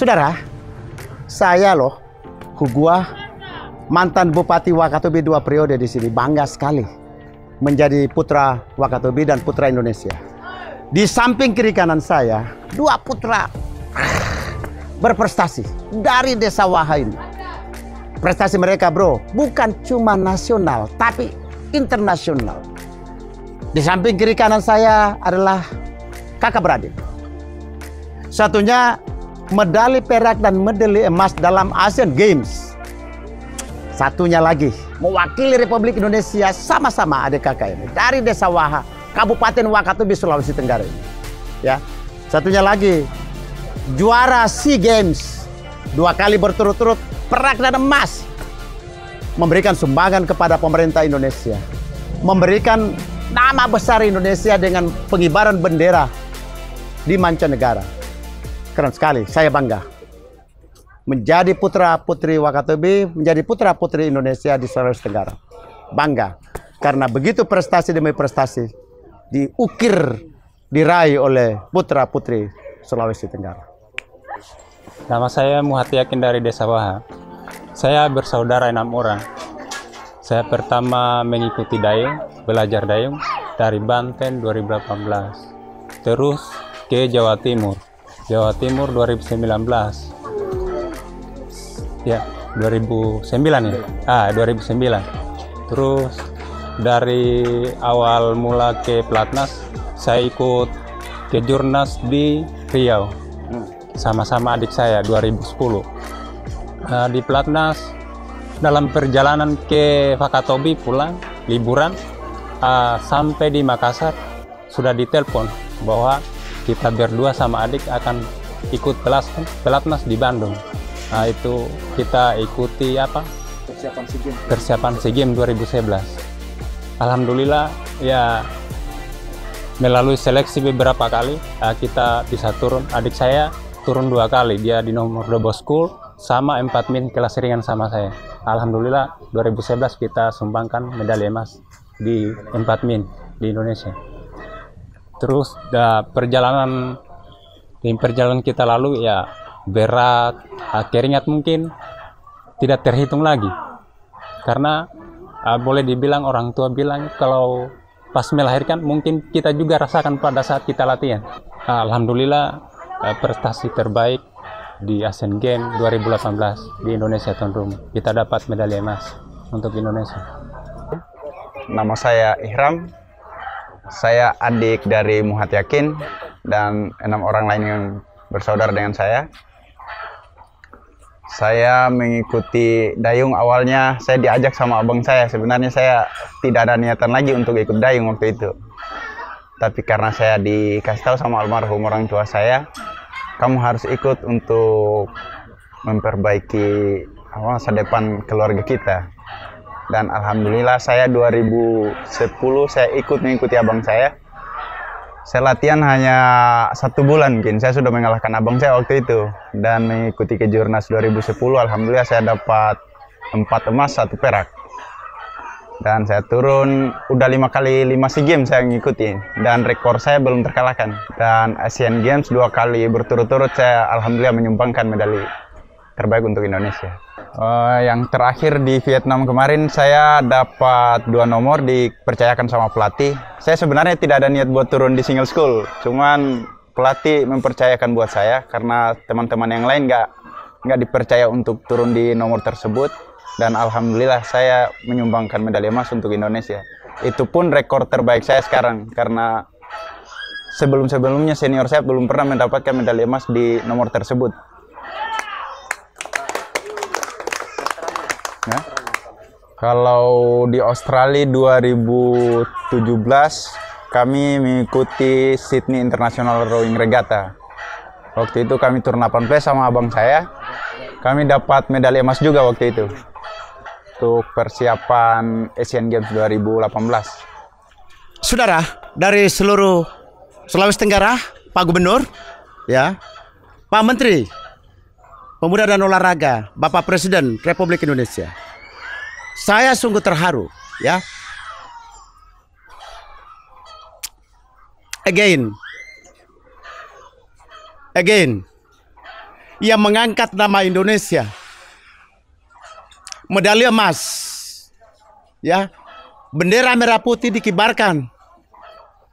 Saudara, saya loh, Hugua, mantan Bupati Wakatobi 2 periode di sini, bangga sekali menjadi putra Wakatobi dan putra Indonesia. Di samping kiri kanan saya, 2 putra berprestasi dari Desa Waha ini. Prestasi mereka bro, bukan cuma nasional, tapi internasional. Di samping kiri kanan saya adalah kakak beradik. Satunya medali perak dan medali emas dalam Asian Games. Satunya lagi mewakili Republik Indonesia, sama-sama adik kakak ini dari Desa Waha, Kabupaten Wakatobi, Sulawesi Tenggara ini. Ya, satunya lagi juara SEA Games 2 kali berturut-turut perak dan emas, memberikan sumbangan kepada pemerintah Indonesia, memberikan nama besar Indonesia dengan pengibaran bendera di mancanegara. Keren sekali, saya bangga menjadi putra-putri Wakatobi, menjadi putra-putri Indonesia di Sulawesi Tenggara. Bangga, karena begitu prestasi demi prestasi diukir, diraih oleh putra-putri Sulawesi Tenggara. Nama saya Muhati Yakin dari Desa Waha. Saya bersaudara 6 orang. Saya pertama mengikuti dayung, belajar dayung dari Banten 2018. Terus ke Jawa Timur. Jawa Timur 2019. Ya, 2009 ya. 2009. Terus dari awal mula ke Platnas, saya ikut ke Jurnas di Riau. Sama-sama adik saya 2010. Di Platnas, dalam perjalanan ke Wakatobi pulang liburan, sampai di Makassar sudah ditelepon bahwa kita berdua sama adik akan ikut Pelatnas di Bandung. Nah, itu kita ikuti persiapan SEA Games 2011. Alhamdulillah ya, melalui seleksi beberapa kali kita bisa turun. Adik saya turun 2 kali, dia di nomor double school sama 4 min kelas ringan sama saya. Alhamdulillah 2011 kita sumbangkan medali emas di 4 min di Indonesia. Terus perjalanan kita lalu ya berat, keringat mungkin tidak terhitung lagi, karena boleh dibilang orang tua bilang kalau pas melahirkan mungkin kita juga rasakan pada saat kita latihan. Alhamdulillah prestasi terbaik di Asian Games 2018 di Indonesia, tuan rumah. Kita dapat medali emas untuk Indonesia. Nama saya Ihram. Saya adik dari Muhati Yakin dan 6 orang lain yang bersaudara dengan saya. Saya mengikuti dayung awalnya, saya diajak sama abang saya. Sebenarnya saya tidak ada niatan lagi untuk ikut dayung waktu itu. Tapi karena saya dikasih tahu sama almarhum orang tua saya, kamu harus ikut untuk memperbaiki masa depan keluarga kita. Dan alhamdulillah saya 2010 saya ikut mengikuti abang saya. Saya latihan hanya 1 bulan mungkin, saya sudah mengalahkan abang saya waktu itu. Dan mengikuti Kejurnas 2010, alhamdulillah saya dapat 4 emas, 1 perak. Dan saya turun udah 5 kali 5 SEA Games saya ngikutin, dan rekor saya belum terkalahkan. Dan Asian Games 2 kali berturut-turut saya alhamdulillah menyumbangkan medali terbaik untuk Indonesia. Yang terakhir di Vietnam kemarin saya dapat 2 nomor dipercayakan sama pelatih. Saya sebenarnya tidak ada niat buat turun di single school, cuman pelatih mempercayakan buat saya karena teman-teman yang lain nggak dipercaya untuk turun di nomor tersebut. Dan alhamdulillah saya menyumbangkan medali emas untuk Indonesia. Itu pun rekor terbaik saya sekarang, karena sebelum-sebelumnya senior saya belum pernah mendapatkan medali emas di nomor tersebut. Ya. Kalau di Australia 2017 kami mengikuti Sydney International Rowing Regatta. Waktu itu kami turun 18 sama abang saya. Kami dapat medali emas juga waktu itu untuk persiapan Asian Games 2018. Saudara, dari seluruh Sulawesi Tenggara, Pak Gubernur, ya, Pak Menteri Pemuda dan Olahraga, Bapak Presiden Republik Indonesia, saya sungguh terharu, ya. Again, yang mengangkat nama Indonesia. Medali emas, ya, bendera merah putih dikibarkan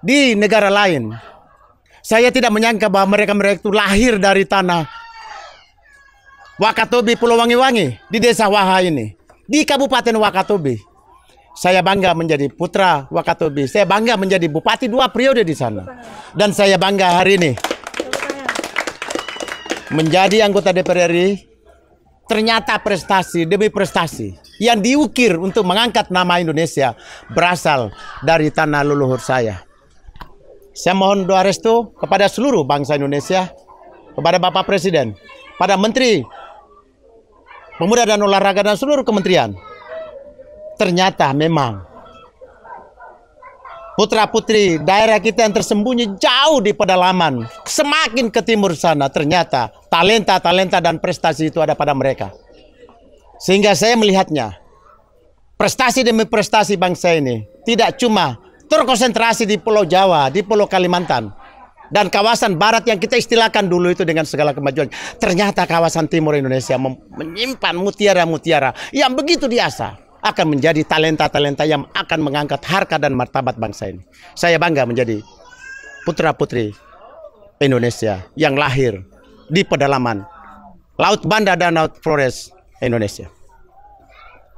di negara lain. Saya tidak menyangka bahwa mereka itu lahir dari tanah Wakatobi, Pulau Wangi-Wangi, di desa Waha ini, di Kabupaten Wakatobi. Saya bangga menjadi putra Wakatobi. Saya bangga menjadi bupati 2 periode di sana. Dan saya bangga hari ini menjadi anggota DPR RI. Ternyata prestasi demi prestasi yang diukir untuk mengangkat nama Indonesia berasal dari tanah leluhur saya. Saya mohon doa restu kepada seluruh bangsa Indonesia, kepada Bapak Presiden, pada Menteri Pemuda dan Olahraga dan seluruh kementerian. Ternyata memang putra-putri daerah kita yang tersembunyi jauh di pedalaman, semakin ke timur sana, ternyata talenta-talenta dan prestasi itu ada pada mereka. Sehingga saya melihatnya, prestasi demi prestasi bangsa ini tidak cuma terkonsentrasi di Pulau Jawa, di Pulau Kalimantan, dan kawasan barat yang kita istilahkan dulu itu dengan segala kemajuan. Ternyata kawasan timur Indonesia menyimpan mutiara-mutiara yang begitu biasa, akan menjadi talenta-talenta yang akan mengangkat harkat dan martabat bangsa ini. Saya bangga menjadi putra-putri Indonesia yang lahir di pedalaman Laut Banda dan Laut Flores Indonesia.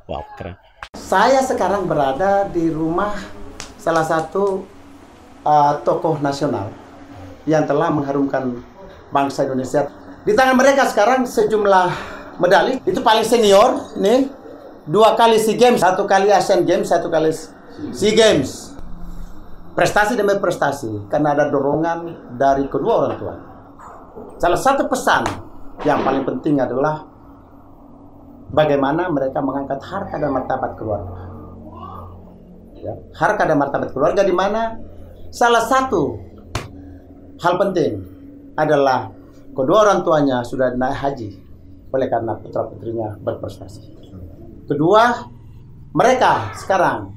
Wow, keren. Saya sekarang berada di rumah salah satu tokoh nasional yang telah mengharumkan bangsa Indonesia. Di tangan mereka sekarang sejumlah medali. Itu paling senior nih. 2 kali SEA Games, 1 kali Asian Games, 1 kali SEA Games. Prestasi demi prestasi, karena ada dorongan dari kedua orang tua. Salah satu pesan yang paling penting adalah bagaimana mereka mengangkat harkat dan martabat keluarga. Ya, harkat dan martabat keluarga di mana salah satu hal penting adalah kedua orang tuanya sudah naik haji oleh karena putra-putrinya berprestasi. Kedua, mereka sekarang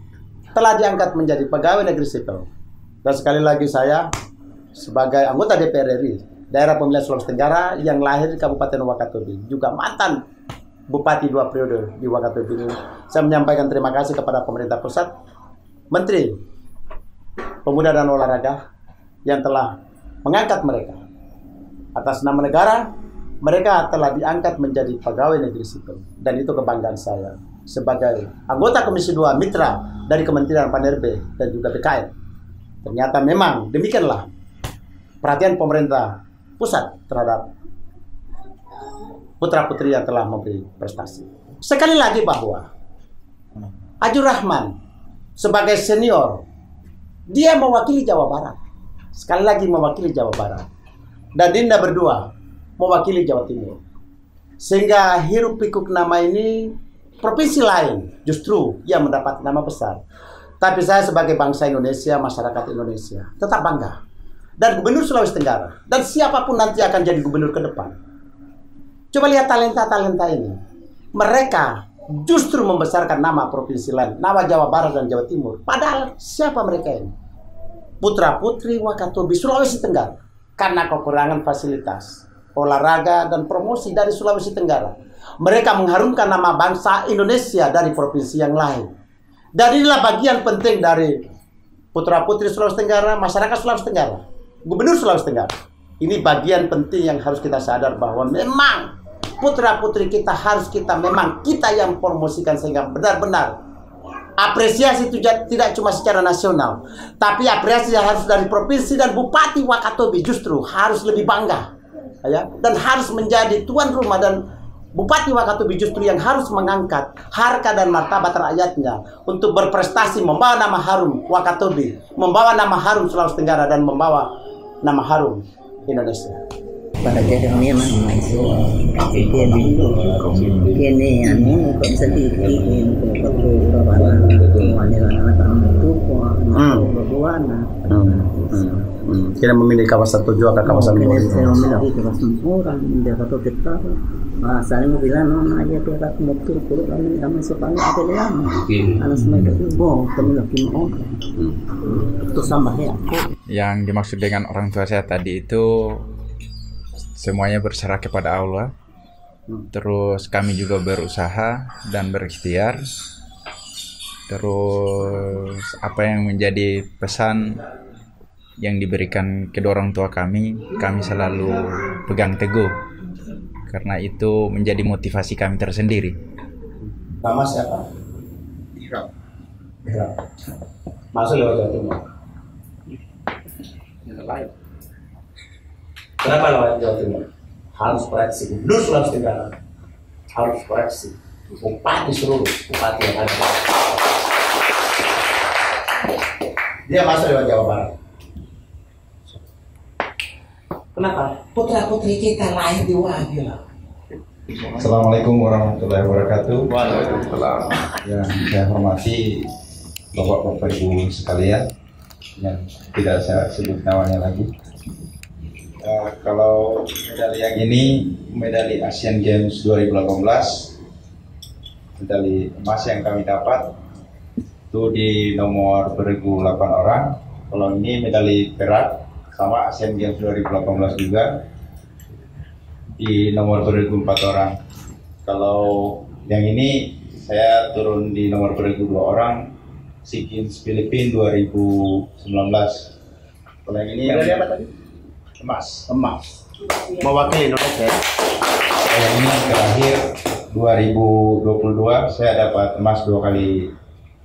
telah diangkat menjadi pegawai negeri sipil. Dan sekali lagi saya sebagai anggota DPR RI daerah pemilihan Sulawesi Tenggara yang lahir di Kabupaten Wakatobi, juga mantan bupati 2 periode di Wakatobi ini, saya menyampaikan terima kasih kepada pemerintah pusat, Menteri Pemuda dan Olahraga yang telah mengangkat mereka. Atas nama negara, mereka telah diangkat menjadi pegawai negeri sipil. Dan itu kebanggaan saya sebagai anggota Komisi 2 Mitra dari Kementerian PAN-RB dan juga BKN. Ternyata memang demikianlah perhatian pemerintah pusat terhadap putra-putri yang telah memberi prestasi. Sekali lagi bahwa Ajur Rahman sebagai senior, dia mewakili Jawa Barat. Sekali lagi mewakili Jawa Barat. Dan Dinda berdua mewakili Jawa Timur. Sehingga hiruk pikuk nama ini provinsi lain justru yang mendapat nama besar. Tapi saya sebagai bangsa Indonesia, masyarakat Indonesia tetap bangga. Dan Gubernur Sulawesi Tenggara dan siapapun nanti akan jadi gubernur ke depan. Coba lihat talenta-talenta ini. Mereka justru membesarkan nama provinsi lain, nama Jawa Barat dan Jawa Timur. Padahal siapa mereka ini? Putra-putri Wakatobi Sulawesi Tenggara. Karena kekurangan fasilitas olahraga dan promosi dari Sulawesi Tenggara, mereka mengharumkan nama bangsa Indonesia dari provinsi yang lain. Dan inilah bagian penting dari putra-putri Sulawesi Tenggara, masyarakat Sulawesi Tenggara, Gubernur Sulawesi Tenggara. Ini bagian penting yang harus kita sadar bahwa memang putra-putri kita harus memang kita yang promosikan sehingga benar-benar apresiasi itu tidak cuma secara nasional, tapi apresiasi yang harus dari provinsi dan Bupati Wakatobi justru harus lebih bangga, ya, dan harus menjadi tuan rumah, dan Bupati Wakatobi justru yang harus mengangkat harkat dan martabat rakyatnya untuk berprestasi membawa nama harum Wakatobi, membawa nama harum Sulawesi Tenggara, dan membawa nama harum Indonesia. Pada jadi memang itu kini anu kok bisa dibikin waktu berapa Kita memilih kawasan tujuan ke kawasan Murah. Saya memilih kawasan Murah, dia kata kita. Saya mau bilang nona aja dia mau turun kami kami sepanu apa dia? Anak semua itu kami lagi mau. Itu sama ya. Yang dimaksud dengan orang tua saya tadi itu semuanya berserah kepada Allah. Terus kami juga berusaha dan berikhtiar. Terus apa yang menjadi pesan yang diberikan kedua orang tua kami selalu pegang teguh. Karena itu menjadi motivasi kami tersendiri. Nama siapa? Ihram. Masuk lewat Jawa Timur. Kenapa lewat Jawa Timur? Harus proyeksi. Gubernur Sulawesi Tenggara harus proyeksi. Bupati seluruh bupati yang ada. Dia masuk lewat Jawa Barat. Kenapa? Putra-putri kita lahir di Wagila. Assalamualaikum warahmatullahi wabarakatuh. Waalaikumsalam. Yang saya hormati Bapak-Bapak Ibu sekalian yang tidak saya sebut namanya lagi. Kalau medali yang ini medali Asian Games 2018, medali emas yang kami dapat itu di nomor beregu 8 orang. Kalau ini medali perak sama Asian Games 2018 juga di nomor beregu 4 orang. Kalau yang ini saya turun di nomor beregu 2 orang SEA Games Filipina 2019. Kalau yang ini medali apa tadi? Emas. Mewakili Indonesia. Yang ini terakhir 2022 saya dapat emas 2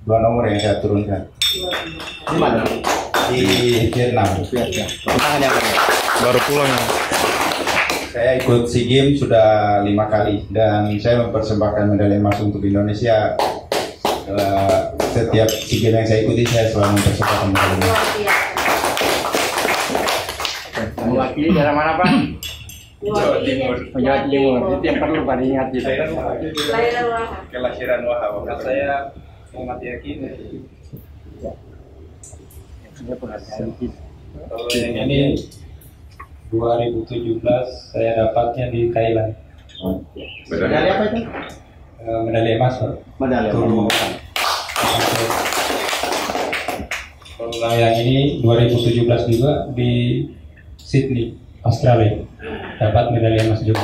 nomor yang saya turunkan. Di mana? Di Vietnam. Tantangan yang mana? Baru pulang. Saya ikut SEA Games sudah 5 kali dan saya mempersembahkan medali emas untuk Indonesia. Setiap SEA Games yang saya ikuti saya selalu mempersembahkan medali emas. Mewakili daerah mana, Pak? Jawa Timur. Jawa Timur. Itu yang perlu Pak diingat gitu. Kelahiran Wahab. Saya Muhammad Yakin. Kalau yang ini 2017 saya dapatnya di Thailand. Medali apa itu? Medali emas, Pak. Medali Kalau yang ini 2017 juga di Sydney, Australia, dapat medali emas juga.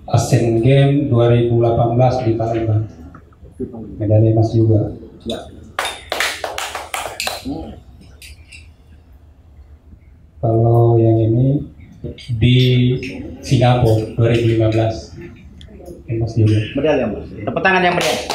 Asian Games 2018 di Palembang, medali emas juga. Kalau yang ini di Singapura 2015 emas juga. Medali emas. Tepuk tangan yang meriah.